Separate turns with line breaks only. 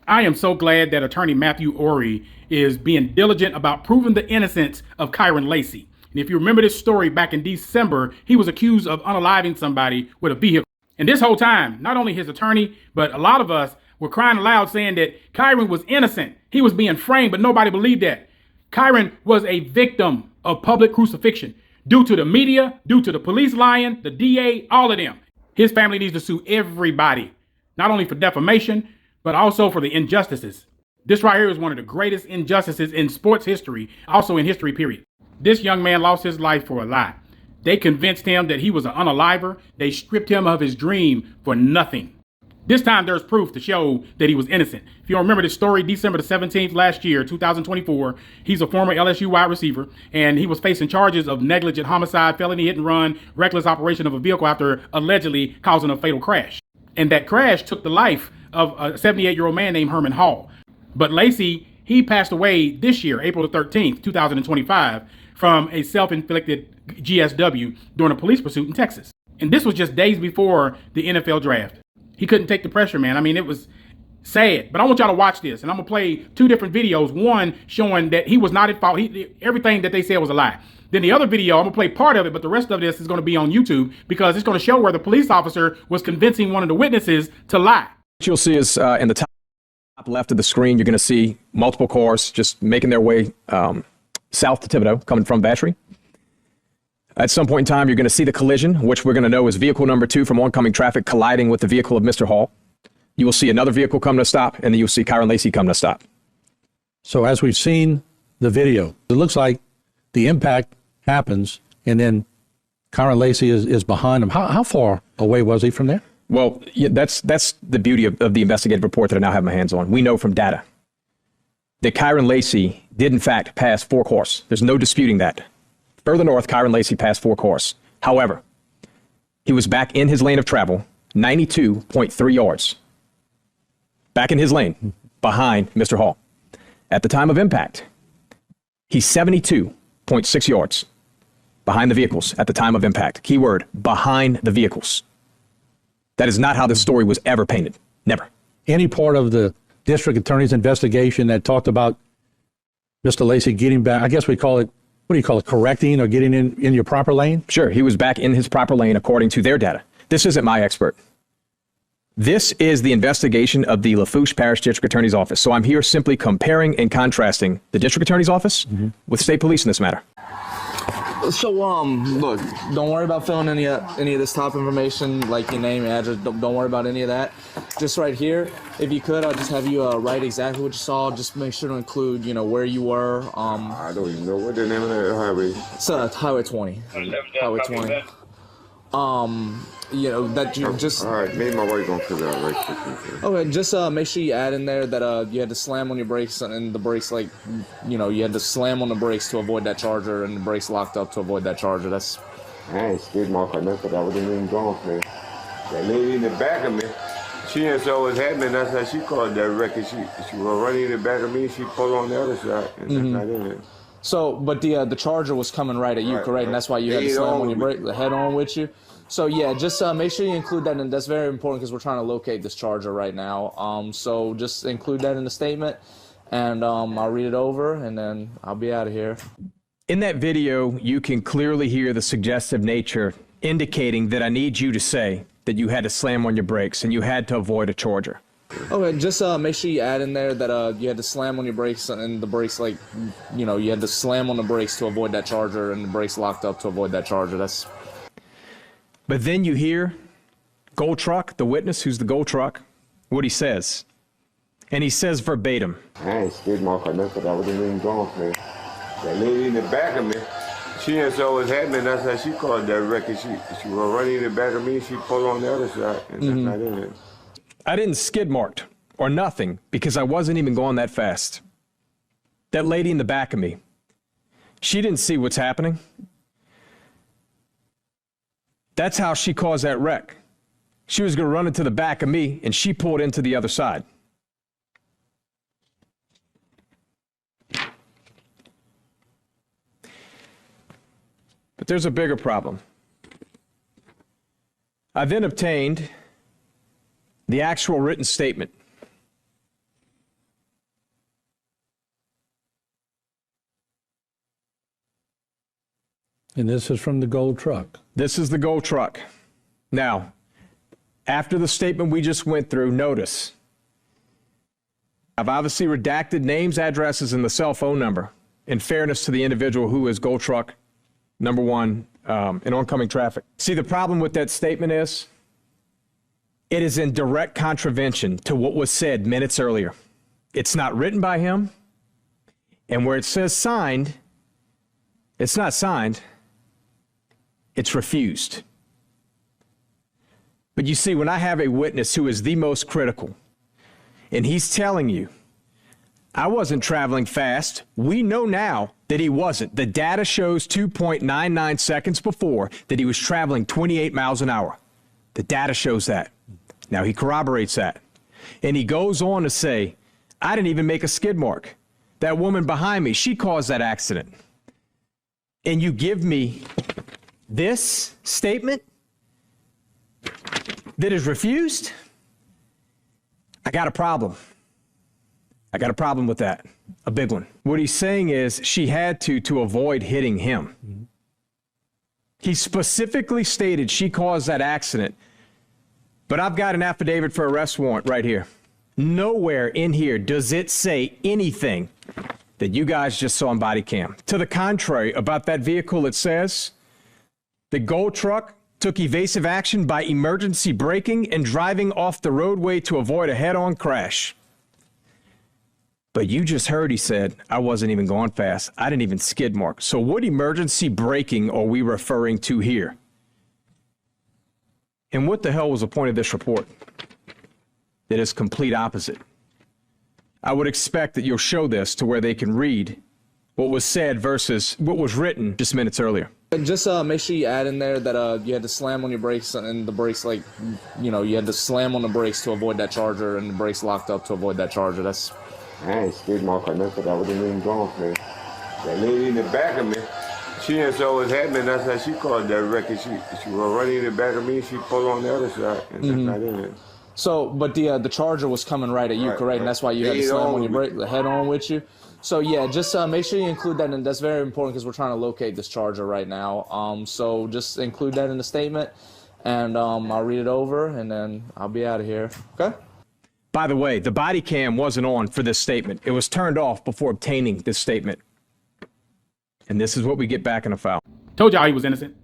I am so glad that attorney Matthew Ory is being diligent about proving the innocence of Kyron Lacy. And if you remember this story back in December, he was accused of unaliving somebody with a vehicle. And this whole time, not only his attorney, but a lot of us were crying aloud saying that Kyron was innocent. He was being framed, but nobody believed that. Kyron was a victim of public crucifixion due to the media, due to the police lying, the DA, all of them. His family needs to sue everybody, not only for defamation, but also for the injustices. This right here is one of the greatest injustices in sports history, also in history, period. This young man lost his life for a lie. They convinced him that he was an unaliver. They stripped him of his dream for nothing. This time there's proof to show that he was innocent. If you don't remember this story, December the 17th last year, 2024, he's a former LSU wide receiver, and he was facing charges of negligent homicide, felony hit and run, reckless operation of a vehicle after allegedly causing a fatal crash. And that crash took the life of a 78-year-old man named Herman Hall. But Lacy, he passed away this year, April the 13th, 2025, from a self-inflicted GSW during a police pursuit in Texas. And this was just days before the NFL draft. He couldn't take the pressure, man. I mean, it was sad. But I want y'all to watch this. And I'm going to play two different videos. One showing that he was not at fault. Everything that they said was a lie. Then the other video, I'm going to play part of it, but the rest of this is going to be on YouTube because it's going to show where the police officer was convincing one of the witnesses to lie.
What you'll see is in the top left of the screen, you're going to see multiple cars just making their way south to Thibodeau, coming from Battery. At some point in time, you're going to see the collision, which we're going to know is vehicle number 2 from oncoming traffic colliding with the vehicle of Mr. Hall. You will see another vehicle come to a stop, and then you'll see Kyron Lacy come to a stop.
So as we've seen the video, it looks like the impact happens, and then Kyron Lacy is behind him. How far away was he from there?
Well, yeah, that's the beauty of the investigative report that I now have my hands on. We know from data that Kyron Lacy did, in fact, pass 4 cars. There's no disputing that. Further north, Kyron Lacy passed 4 cars. However, he was back in his lane of travel, 92.3 yards. Back in his lane, behind Mr. Hall. At the time of impact, he's 72.6 yards behind the vehicles at the time of impact. Keyword, behind the vehicles. That is not how this story was ever painted. Never.
Any part of the district attorney's investigation that talked about Mr. Lacy getting back, I guess we call it, what do you call it, correcting or getting in your proper lane?
Sure, he was back in his proper lane according to their data. This isn't my expert. This is the investigation of the Lafourche Parish District Attorney's Office. So I'm here simply comparing and contrasting the District Attorney's Office with state police in this matter.
So, look, don't worry about filling any of this top information, like your name, address. Don't worry about any of that. Just right here, if you could, I'll just have you write exactly what you saw. Just make sure to include, where you were.
I don't even know what the name of that highway.
It's Highway 20. Highway 20. That you just.
All right, maybe my wife gonna figure out right quick.
Okay, just make sure you add in there that you had to slam on your brakes and the brakes, you had to slam on the brakes to avoid that charger and the brakes locked up to avoid that charger. That's.
I ain't skid mark or nothing, but I wasn't even going for it. That lady in the back of me, she didn't saw what was happening. That's how she called that wreck. She was running in the back of me. She pulled on the other side, and that's not in it.
So, but the charger was coming right at you, correct? Right. And that's why you had to slam on your brake, the head on with you. So yeah, just make sure you include that, and that's very important because we're trying to locate this charger right now. So just include that in the statement, and I'll read it over, and then I'll be out of here.
In that video, you can clearly hear the suggestive nature indicating that I need you to say that you had to slam on your brakes and you had to avoid a charger.
Okay, just make sure you add in there that you had to slam on your brakes and the brakes, you had to slam on the brakes to avoid that charger and the brakes locked up to avoid that charger. That's.
But then you hear Gold Truck, the witness who's the Gold Truck, what he says. And he says verbatim.
I ain't skid mark or nothing, but I wasn't even going for it. That lady in the back of me, she didn't saw what was happening. That's how she called that wreck. She was running in the back of me. She pulled on the other side, and that's not in it.
I didn't skid marked or nothing because I wasn't even going that fast. That lady in the back of me, she didn't see what's happening. That's how she caused that wreck. She was going to run into the back of me, and she pulled into the other side. But there's a bigger problem. I then obtained the actual written statement
And this is from the gold truck.
This is the gold truck. Now, after the statement we just went through, notice, I've obviously redacted names, addresses, and the cell phone number in fairness to the individual who is gold truck number one in oncoming traffic. See, the problem with that statement is it is in direct contravention to what was said minutes earlier. It's not written by him, and where it says signed, it's not signed, it's refused. But you see, when I have a witness who is the most critical, and he's telling you, I wasn't traveling fast. We know now that he wasn't. The data shows 2.99 seconds before that he was traveling 28 miles an hour. The data shows that. Now he corroborates that. And he goes on to say, I didn't even make a skid mark. That woman behind me, she caused that accident. And you give me this statement that is refused? I got a problem. I got a problem with that, a big one. What he's saying is she had to avoid hitting him. Mm-hmm. He specifically stated she caused that accident, but I've got an affidavit for arrest warrant right here. Nowhere in here does it say anything that you guys just saw on body cam. To the contrary, about that vehicle, it says the gold truck took evasive action by emergency braking and driving off the roadway to avoid a head-on crash. But you just heard he said, I wasn't even going fast. I didn't even skid mark. So what emergency braking are we referring to here? And what the hell was the point of this report? That is complete opposite. I would expect that you'll show this to where they can read what was said versus what was written just minutes earlier.
Just make sure you add in there that you had to slam on your brakes, and the brakes, like, you know, you had to slam on the brakes to avoid that charger, and the brakes locked up to avoid that charger. That's.
I ain't skid mark or nothing. I wasn't even going for it. That lady in the back of me, she didn't saw what was happening. That's how she called that wreck. She was running in the back of me. She pulled on the other side, and that's not in it.
So, but the charger was coming right at you, correct? Right. And that's why you had to slam on your brake, the head on with you. So yeah, just make sure you include that, and that's very important because we're trying to locate this charger right now. So just include that in the statement, and I'll read it over, and then I'll be out of here. Okay.
By the way, the body cam wasn't on for this statement. It was turned off before obtaining this statement. And this is what we get back in a file.
Told y'all he was innocent.